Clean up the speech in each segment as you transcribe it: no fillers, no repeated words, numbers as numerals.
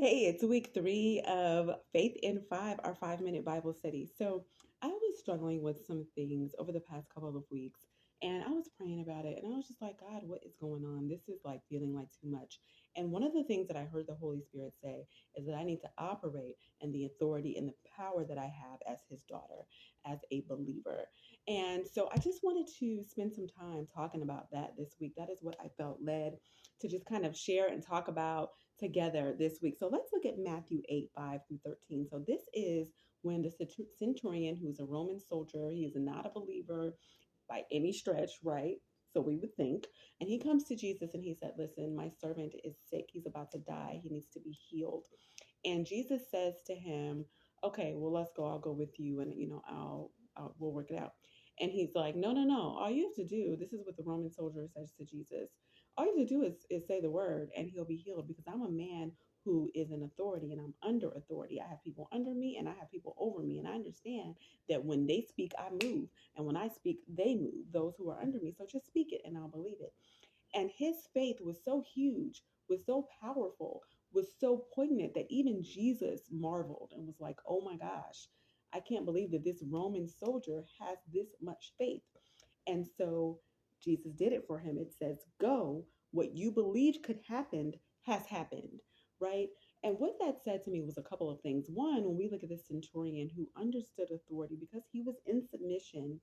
Hey, it's week 3 of Faith in Five, our 5 minute Bible study. So, I was struggling with some things over the past couple of weeks, and I was praying about it, and I was just like, God, what is going on? This is like feeling like too much. And one of the things that I heard the Holy Spirit say is that I need to operate in the authority and the power that I have as His daughter, as a believer. And so, I just wanted to spend some time talking about that this week. That is what I felt led to just kind of share and talk about together this week. So let's look at Matthew 8, 5 through 13. So this is when the centurion, who's a Roman soldier, he is not a believer by any stretch, right? So we would think. And he comes to Jesus and he said, listen, my servant is sick. He's about to die. He needs to be healed. And Jesus says to him, okay, well, let's go. I'll go with you and, we'll work it out. And he's like, no, no, no. All you have to do, this is what the Roman soldier says to Jesus. All you have to do is say the word and he'll be healed because I'm a man who is in authority and I'm under authority. I have people under me and I have people over me. And I understand that when they speak, I move. And when I speak, they move, those who are under me. So just speak it and I'll believe it. And his faith was so huge, was so powerful, was so poignant that even Jesus marveled and was like, oh my gosh, I can't believe that this Roman soldier has this much faith. And so Jesus did it for him. It says, go, what you believed could happen has happened, right? And what that said to me was a couple of things. One, when we look at the centurion who understood authority because he was in submission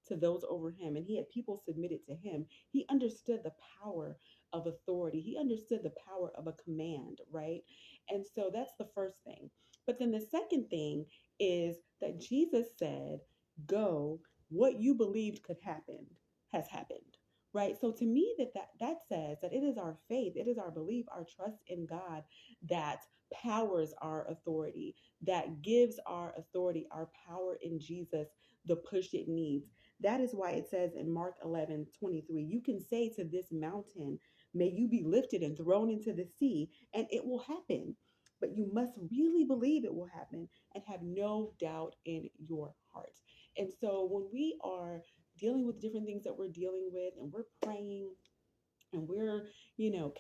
to those over him and he had people submitted to him, he understood the power of authority. He understood the power of a command, right? And so that's the first thing. But then the second thing is that Jesus said, go, what you believed could happen has happened, right? So to me that says that it is our faith, it is our belief, our trust in God that powers our authority, that gives our authority, our power in Jesus, the push it needs. That is why it says in Mark 11:23, you can say to this mountain, may you be lifted and thrown into the sea, and it will happen. But you must really believe it will happen and have no doubt in your heart. And so when we are dealing with different things that we're dealing with and we're praying and we're,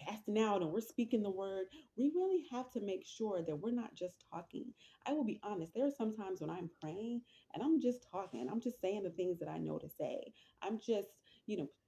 casting out and we're speaking the word, we really have to make sure that we're not just talking. I will be honest, there are some times when I'm praying and I'm just talking. I'm just saying the things that I know to say. I'm just,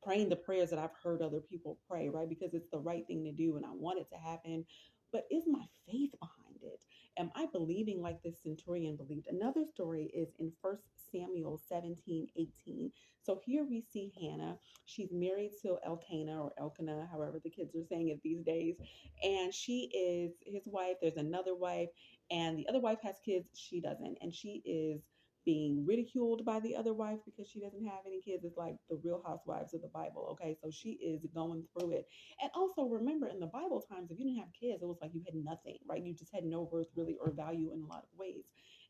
praying the prayers that I've heard other people pray, right? Because it's the right thing to do and I want it to happen. But is my faith behind it? Am I believing like this centurion believed? Another story is in First Samuel 17:18. So here we see Hannah. She's married to Elkanah or Elkanah, however the kids are saying it these days. And she is his wife. There's another wife, and the other wife has kids. She doesn't. And she is being ridiculed by the other wife because she doesn't have any kids. It's like the real housewives of the Bible. Okay. So she is going through it. And also remember in the Bible times, if you didn't have kids, it was like you had nothing, right? You just had no worth really or value in a lot of ways.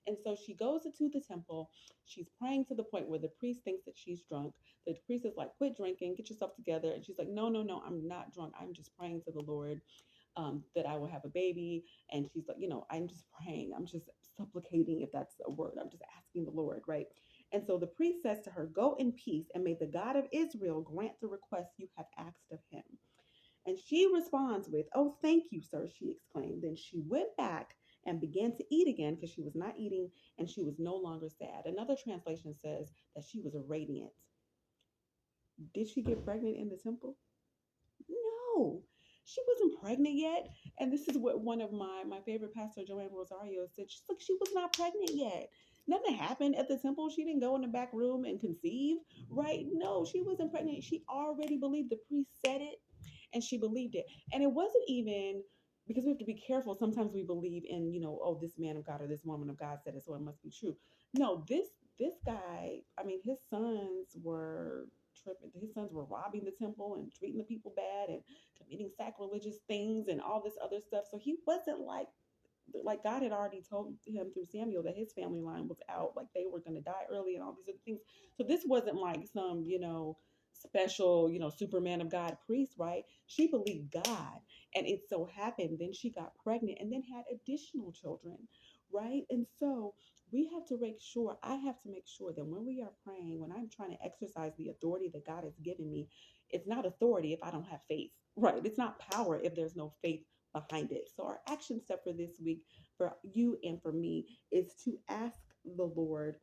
And so she goes into the temple. She's praying to the point where the priest thinks that she's drunk. The priest is like, quit drinking, get yourself together. And she's like, no, no, no, I'm not drunk. I'm just praying to the Lord that I will have a baby. And she's like, I'm just praying. I'm just supplicating, if that's a word. I'm just asking the Lord, right? And so the priest says to her, go in peace, and may the God of Israel grant the request you have asked of him. And she responds with, oh, thank you, sir, she exclaimed. Then she went back and began to eat again because she was not eating and she was no longer sad. Another translation says that she was radiant. Did she get pregnant in the temple? No, she wasn't pregnant yet. And this is what one of my favorite pastor, Joanne Rosario, said. She's like, she was not pregnant yet. Nothing happened at the temple. She didn't go in the back room and conceive, right? No, she wasn't pregnant. She already believed the priest said it and she believed it. And it wasn't even because we have to be careful. Sometimes we believe in, oh, this man of God or this woman of God said it, so it must be true. No, this guy, I mean, his sons were tripping. His sons were robbing the temple and treating the people bad and committing sacrilegious things and all this other stuff. So he wasn't like God had already told him through Samuel that his family line was out, like they were going to die early and all these other things. So this wasn't like some, special, Superman of God priest, right? She believed God. And it so happened, then she got pregnant and then had additional children, right? And so we have to make sure, I have to make sure that when we are praying, when I'm trying to exercise the authority that God has given me, it's not authority if I don't have faith, right? It's not power if there's no faith behind it. So our action step for this week, for you and for me, is to ask the Lord,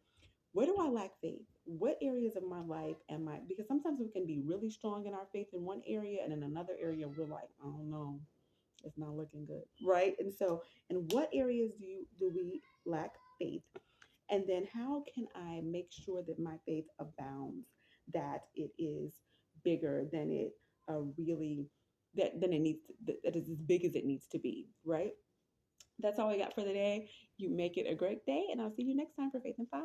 where do I lack faith? What areas of my life am I? Because sometimes we can be really strong in our faith in one area, and in another area we're like, oh no, it's not looking good, right? And so, in what areas do we lack faith? And then how can I make sure that my faith abounds, that it is bigger than it really that than it needs to, that is as big as it needs to be, right? That's all we got for the day. You make it a great day, and I'll see you next time for Faith in 5.